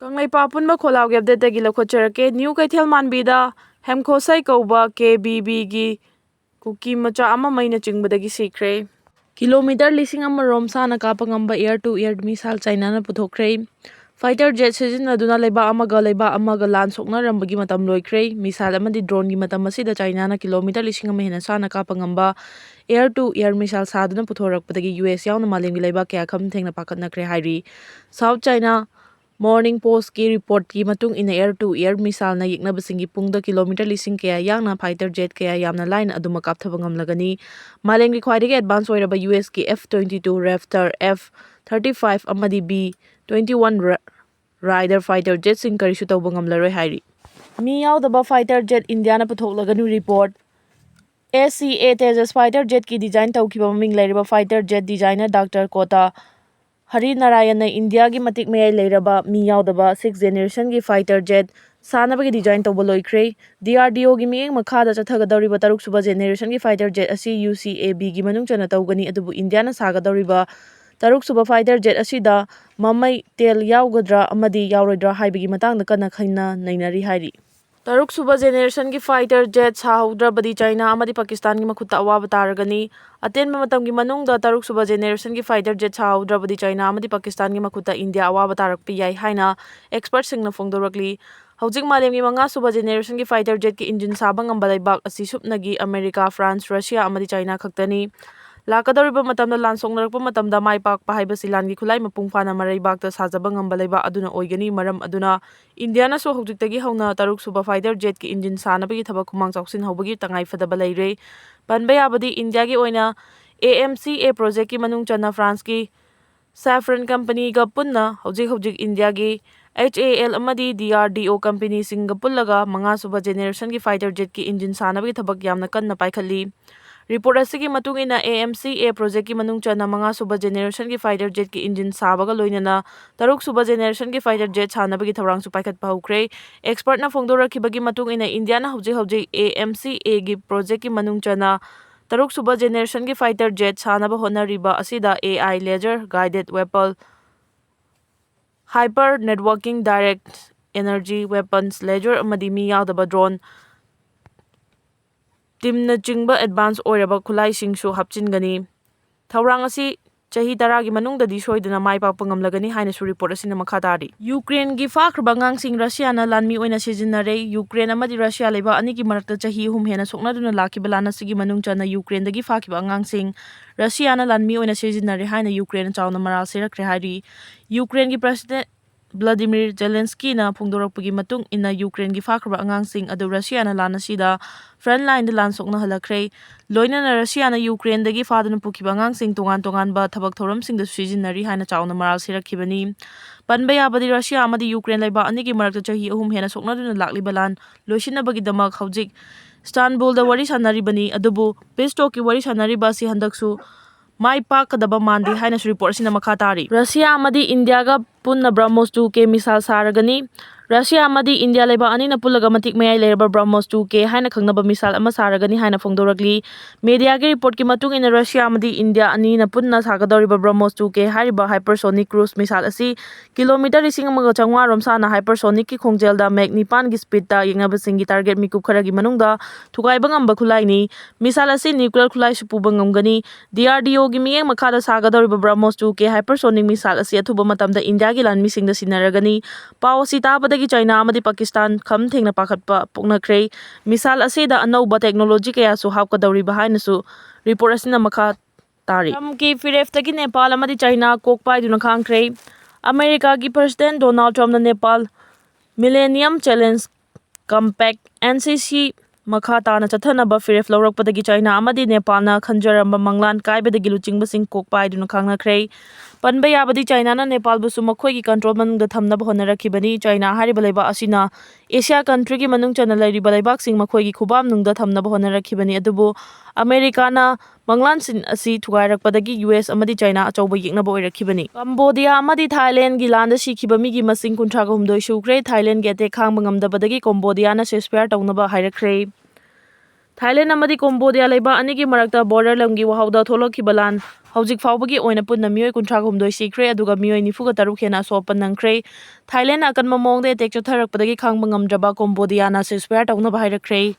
Kanglaipa punba kholau gi update gi lakhocherake new kaithel manbida hemkhosai kauba KBB gi kuki macha ama maina chingbadagi sikre kilometer lising ama rom sana kapa ngamba air to air missile China na puthokre fighter jet sijinaduna leba amaga lan sokna rambagi matam loikre missile amadi drone gi matam asida China na kilometer lising ama hena sana kapa ngamba air to air missile saduna puthorakpadagi US yauna malemgi leba kya kham thengna pakatnakre hairi South China Morning Post की report की मतुंग इन air to air missile ना यकनबसिंगी पुंगदा kilometre लिसिंग कया यांगना fighter jet कया यामना line अदुमा कापथबा ngamlagani मालेंगी ख्वाइदगी एडवांस ओइरबा US की F-22 Raptor F-35 अमदी B-21 राइडर फाइटर जेट सिंग करिसु तौबा ngamlaroi हाइरी मी यावदबा फाइटर जेट इंडिया ना पुथोकलगनु report SCA Tejas fighter jet की डिजाइन तौखिबा ममिंग लेरिबा fighter jet designer doctor Kota Hari Narayan India की मतिक में लेरबा मी यावदबा 6 जनरेशन की फाइटर जेट सानबगी डिजाइन तौबा लोइख्रे DRDO की मियेंग मखादा चथगदौरिबा तरुक सुबा जनरेशन की फाइटर जेट असी UCAB की मनुंग चना तौगनी अदुबु इंडिया ना सागदौरिबा तरुक सुबा फाइटर जेट असीदा ममै तेल यावगद्रा अमदी यावरोइद्रा हाइबगी मतंगदा कना खैना नैनारी हाइरी तरुक सुबा जनरेशन की फाइटर जेट साहौद्रबदी चाइना अमदी पाकिस्तान की मखुता अवाबा तारगनी अतेनबा मतमगी मनुंगदा तरुक सुबा जनरेशन की फाइटर जेट साहौद्रबदी चाइना अमदी पाकिस्तान की मखुता इंडिया अवाबा तारकपि याई हाइना एक्सपर्ट सिंगना फोंदोरकली हौजिक मालेमगी मंगा सुबा जनरेशन की फाइटर जेट की इंजिन साबा ngamba laibak asi supnagi America France Russia amadi China khaktani lakadoriba matamda lansongnarakpa matamda maipakpa haibasi langi khulai mapung phana maraibakta sajaba ngamba laiba aduna oigani maram aduna India na so haujiktagi hauna taruk suba fighter jet ki engine sanabagi thabak khumang chauksin haubagi tangai fadaba laire panba yabadi India gi oina AMCA project ki manung chana France ki Safran company ga punna hojik India gi HAL amadi DRDO company singa pullaga manga suba generation ki fighter jet ki engine sanabagi thabak yamna kanna paikhalli report असगी मतुंग इन AMCA project की मनुंग चना मंगा सुबा generation की fighter jet की इंजिन साबगा लोइनना तरुक सुबा जनरेशन की फाइटर जेट सानबगी थवरांग सु पाइखत पाउख्रे एक्सपर्ट ना फोंदोरखिबगी मतुंग इन इंडिया ना हौजिक AMCA की प्रोजेक्ट की मनुंग चना तरुक सुबा जनरेशन की फाइटर जेट सानब होनरिबा असिदा AI laser guided weapon hyper networking direct energy weapons laser अमदी मी यावदबा ड्रोन टीमना चिंगबा एडवांस ओइरबा खुलाई सिंगसु हपचिनगनी थौरांग असि चाही 10 की मनुंगददी सोइदना माइपाकपा ngamlagani हाइनासु रिपोर्ट असिना मखा तारी यूक्रेन की फाख्रबा ngang रशियाना लानमी ओइना सिजिनरे यूक्रेन अमदि रशिया लेबा अनि की मरकता चाही हुम हेना सोकनादुना लाखिबा लानसिगी मनुंग चना यूक्रेन दगी फाखिबा ngang रशियाना लानमी ओइना सिजिनरे हाइना यूक्रेन चावना मराल सेरखरे हाइरी यूक्रेन की president Vladimir Zelensky na phungdorakpagi matung ina Ukraine gi fakhra angangsing adu Russia na lana sida frontline de lansokna halakre loina na Russia na Ukraine dagi faduna pukhiba angangsing tongan ba thabak thoram sing da sijinari haina chawna maral sirakhibani panba yabadi Russia amadi Ukraine laiba ani gi marakta chahi ahum hena sokna duna lakli balan loisina bagi damak haujik Istanbul da wari sanari bani adubu peace talk ki wari sanari ba si handaksu mai pakadaba mandi haina report sina makha tari Russia amadi India ga punna BrahMos 2K missile saragani Russia amadi India leba ani na pulaga matik mayai lerba BrahMos 2K haina khangnaba missile ama saragani haina phongdoragli media ge report ki matung ina Russia amadi India ani na punna sagadoriba BrahMos 2K hariba hypersonic cruise missile asi kilometer rising amaga changwa rom sana hypersonic ki khongjel da Mach 9 gi speed ta yengnaba singi target mikup kharagi manungda thugai bangam ba khulai ni missile asi nuclear khulai supu bangam gani DRDO gi miyeng makhada sagadoriba BrahMos 2K hypersonic missile asi athuba matamda India gi lan mising da sinaragani pawasi tabada की China अमदी Pakistan खम थेंगना पाखतपा पोकनख्रे मिसाल असेदा अनौबा technology कया सु हापकदौरी बहाइनसु report असिना मखा तारी की फिरेफ तकी Nepal अमदी China कोकपाइदुना खांख्रे America की प्रेसिडेंट डोनाल्ड ट्रम्प ने Nepal millennium challenge compact NCC मखा ताना चथनबा फिरेफ लौरकपदगी चाइना अमदी नेपालना खंजरंबा मंगलान कायबदगी लुचिंगबसिंग कोकपाइदुना खांगनख्रे पंबा याबदी चाइना ना नेपाल बुसु मखोई कंट्रोल मनुंग थमनब होनरखिबनी चाइना हारिबा लैबा असिना एशिया कंट्री की मनुंग चना लैरिबा लैबाक सिंग मखोई खुबाम नुंग थमनब होनरखिबनी अदुबु अमेरिका ना मंगलान सिन असि थुगाइरकपदगी US अमदी चाइना अचौबा येकनब ओइरखिबनी कंबोडिया अमदी थाईलैंड गी लांद सिखिबा मिगी मसिंग 39 सुख्रे थाईलैंड गे अटैक खांग नगमदबदगी कंबोडिया ना सेस्पेयर तौनबा हाइरखरे Thailand amadi Cambodia laiba anigi marakta border lamgi wahauda tholokhiba lan hojik faubagi oina punna mioi 39 sikre aduga mioi 43 hena sopan nangkre. Thailand akanma mongde attack chotharakpadagi khangba ngamdraba Cambodia na ceasefire tawnaba hairakre.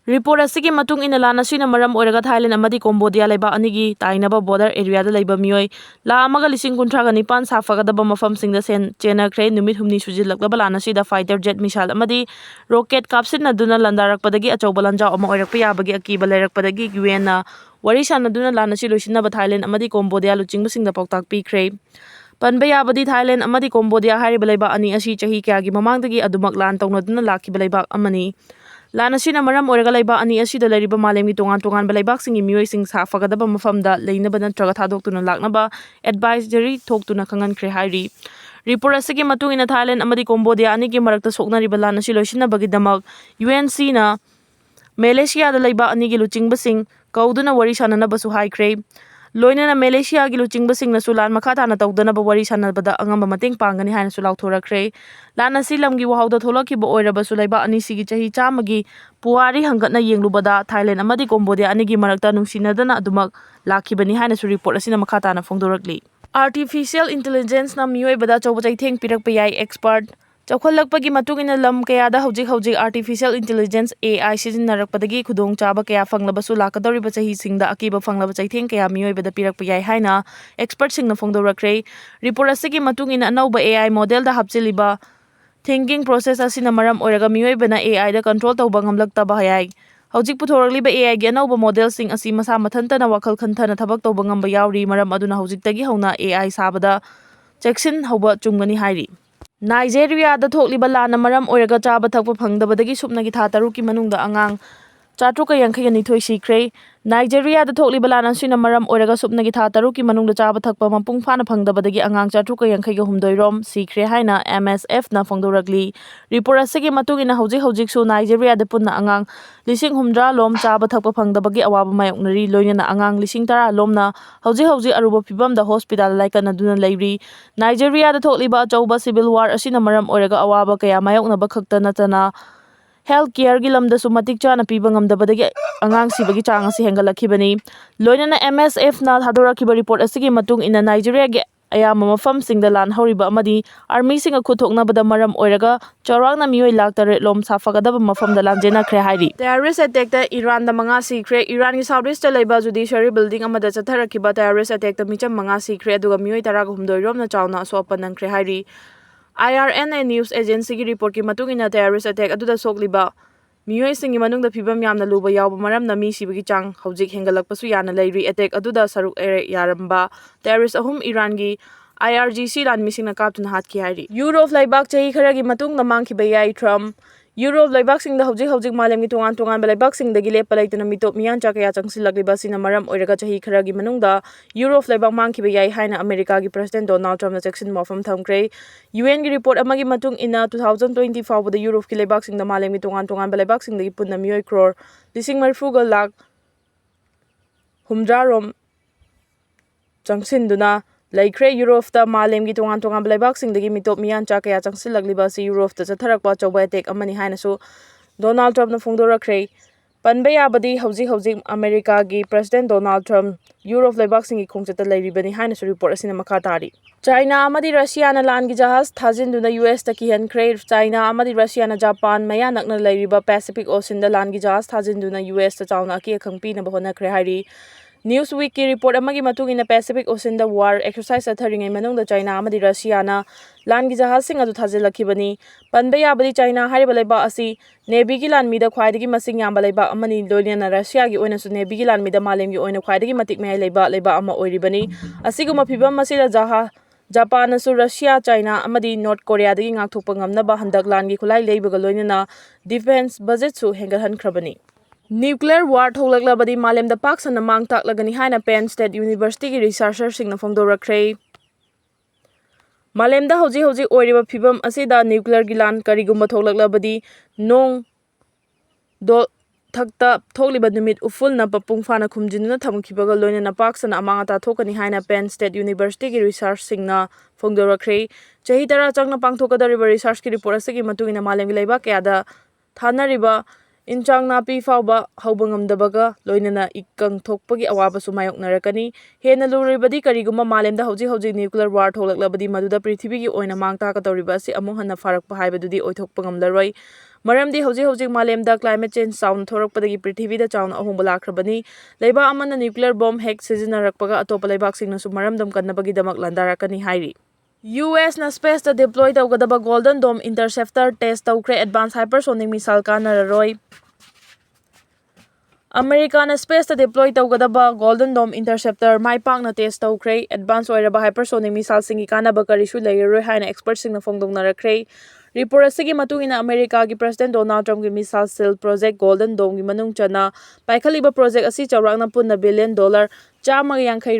Report asigi matung ina lana sina maram oiraga Thailand amadi Cambodia laiba anigi tainaba border area da laiba mioi la amaga lising kuntraga nipan safagadaba mafam singda sen chenakre numit humni sujilaklaba lana sida fighter jet missile amadi rocket kapsina duna landarakpadagi achauba lanjao ama oirakpa yabagi akiba lairakpadagi UN na wari sanaduna lana si loisinaba Thailand amadi Cambodia luchingba singda pautak pikre. Panba yabadi Thailand amadi Cambodia hariba laiba ani asi chahi kyagi mamangdagi adumak lan tawnaduna lakhiba laibak amani. Lan asina maram oiraga laiba ani asida lairiba malemgi tongan balaibak singi mioising safagadaba mafamda leinaba natraga thadoktuna laknaba advisory thoktuna khangankre hairi. Report asigi matungina Thailand amadi Cambodia anigi marakta soknariba lan asi loisinabagi damak UNC na Malaysia da laiba anigi luchingbasing kauduna wari sananabasu haikre. Loinana Malaysia gi luchingbasing na sulan makata na tawdanaba wari sanabada angamba mating pangani haina sulaw thorakre. Lana silamgi wahauda tholakhiba oirabasu laiba ani sigi chahi chamagi puari hangatna yenglubada Thailand amadi Cambodia anigi marakta nungsinadana adumak lakhibani haina su report asina makata na fongdorakli. Artificial intelligence na mioibada chawba chaitheng pirakpa yai expert Chawkhalakpagi matungina lam kayada hojik artificial intelligence AI sizinnarakpadagi khudongchaba kaya fanglabasu lakadoriba chahisingda akiba fanglaba chaitheng kaya mioibada pirakpa yai haina expert singna fongdorakre. Report asigi matungina anauba AI model da hapchiliba thinking process asina maram oiraga mioibana AI da control tawba ngamlaktaba yai. Hojik puthorakliba AI gi anauba model sing asi masa mathantana wakhal khantana thabak tawba ngamba yauri maram aduna hojiktagi hauna AI sabada cheksin hauba chungani hairi. Nigeria da thokliba lana maram oiraga chaba thakpa phangdabadagi supnagi tha taruki manungda angang 482 sikre. Nigeria da thokliba lana sina maram oiraga supnagi tha taruki manungda chaba thakpa mampung phana phangdabadagi angang 482 rom sikre haina MSF na fongdorakli. Report asigi matungina hojik su Nigeria da punna angang 10 lom chaba thakpa phangdabagi awaba mayoknari loinana angang 10 lom na hojik aruba phibam da hospital laikana duna lairi. Nigeria da thokliba achauba civil war asina maram oiraga awaba kaya mayoknaba khakta natana healthcare gi lamda su matik chana piba ngamdabadagi angang sibagi chang asi hengalakibani. Loinana MSF na hadorakiba report asigi matung ina Nigeria gi ayama mafam singda lan horiba amadi army singa khuthoknabada maram oiraga chawrangna mioi lakh 8 lom safagadaba mafamda lanjena khre hairi. Terrorist attack ta Iran da manga sikre. Iran gi southeast ta laiba judiciary building amada chatharakiba terrorist attack ta micham manga sikre aduga mioi 13 rom na chawna asopan nangkre hairi. IRNA News Agency ki report ki matungina terrorist attack aduda sokliba miyoi singi manungda phibam yamna luba yawba maramna mi sibagi chang hojik hengalakpasu yana lairi. Attack aduda saruk yaramba terrorist ahum Iran gi IRGC lan misingna kaptuna hatki hairi. Europe laibak chahi kharagi matungda mangkhiba yai Trump. Europe laibak singda hojik malemgi tongan laibak singdagi lepa laituna mitop miyan chakaya changsilagliba sina maram oiraga chahi kharagi manungda Europe laibak mangkhiba yai haina America gi President Donald Trump na cheksin mafam thamkre. UN gi report amagi matung ina 2020 fawbada Europe ki laibak singda malemgi tongan laibak singdagi punna miyoi crore 30 lakh humdra changsinduna laikre. Europe ta malemgi tongan laibak singdagi mitop miyan chakaya changsilagliba si Europe ta chatharakpa chawba attack amani haina su Donald Trump na fongdorakre. Panba yabadi hojik America gi President Donald Trump Europe laibak singi khongchata lairibani haina su report asina makha tari. China amadi Russia na lan gi jahaz thajinduna US ta kihankre. China amadi Russia na Japan maya nakna lairiba Pacific Ocean da lan gi jahaz thajinduna US ta chawna ki khangpi na bahona khre hairi. Newsweek ki report amagi matungina Pacific Ocean da war exercise atharingai manungda China amadi Russia na lan gi jahaz sing adu thajilakibani. Panba yabadi China hariba laiba asi Navy gi lan mida khwaidagi masing yamba laiba amani loinana Russia gi oina su Navy gi lan mida malem gi oina khwaidagi matik mai laiba ama oiribani. Asiguma phibam masida Japan su Russia China amadi North Korea dagi ngakthokpa ngamnaba handak lan gi khulai leibaga loinana defense budget su hengalhankrabani. Nuclear war tholaklabadi malemda paksana mang taklagani haina Penn State University gi researcher singna fongdorakre. Malemda hojik oiriba phibam asida nuclear gilan karigumba tholaklabadi nong do thakta thokliba numit ufulna papung fana khumjinuna thamkhibaga loinana paksana amangata thokani haina Penn State University gi research singna fongdorakre. Chahi tara changna pangthokadariba research ki report asigi matungina malemgi laiba kayada thanariba Inchang napi fauba hauba ngamdabaga loinana ikang thokpagi awabasu mayoknarakani hena luribadi kariguma malemda hauji nuclear war tholaklabadi maduda prithibigi oina mangta ka tawriba asi among hanna farakpa haibadudi oithokpa ngamlaroi maramdi hauji malemda climate change sound thorakpadagi prithibida chauna ahongba lakrabani leiba amana nuclear bomb hek sijinarakpaga atopa leibaksingnasu maramdam kannabagi damak landarakani hairi US na space ta deploy tawgadaba Golden Dome interceptor test tawkre advanced hypersonic missile kanararoi America na space ta deploy tawgadaba Golden Dome interceptor mai pakna test tawkre advanced oiraba hypersonic missile singi kanaba karisu leiroi haina experts singna fongdongnarakre report asigi matungina America gi President Donald Trump gi missile shield project Golden Dome gi manung chana paikhaliba project asi chawrakna punna $1 billion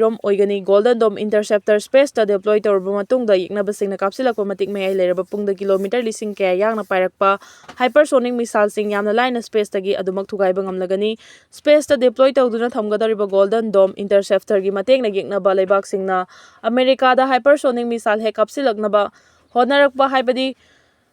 rom oigani Golden Dome interceptor space ta deploy tawrba matungda yiknaba singna kapsilakpa matik mayai leiraba pungda kilometer lising kaya yangna pairakpa hypersonic missile sing yamna laina space tagi adumak thugaiba ngamlagani space ta deploy tawduna thamgadariba Golden Dome interceptor gi matengna yiknaba leibak singna America da hypersonic missile he kapsilaknaba honarakpa haibadi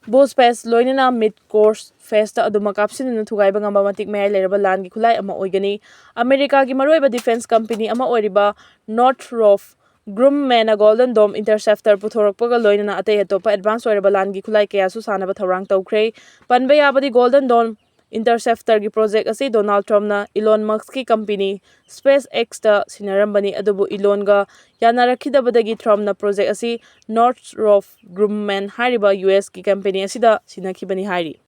Bull Space loinana mid course festa aduma kapsinuna thugaiba ngamba matik mayai leiraba langi khulai ama oigani America gi maroiba defense company ama oiriba Northrop Grumman Golden Dome interceptor puthorakpaga loinana atei atopa advance oiraba langi khulai kayasu sanaba thaurang tawkre panba yabadi Golden Dome interceptor gi project asi Donald Trump na Elon Musk ki company SpaceX ta sinarambani adubu Elon ga yanarakhidabadagi Trump na project asi Northrop Grumman hariba US ki company asida sinakhibani hari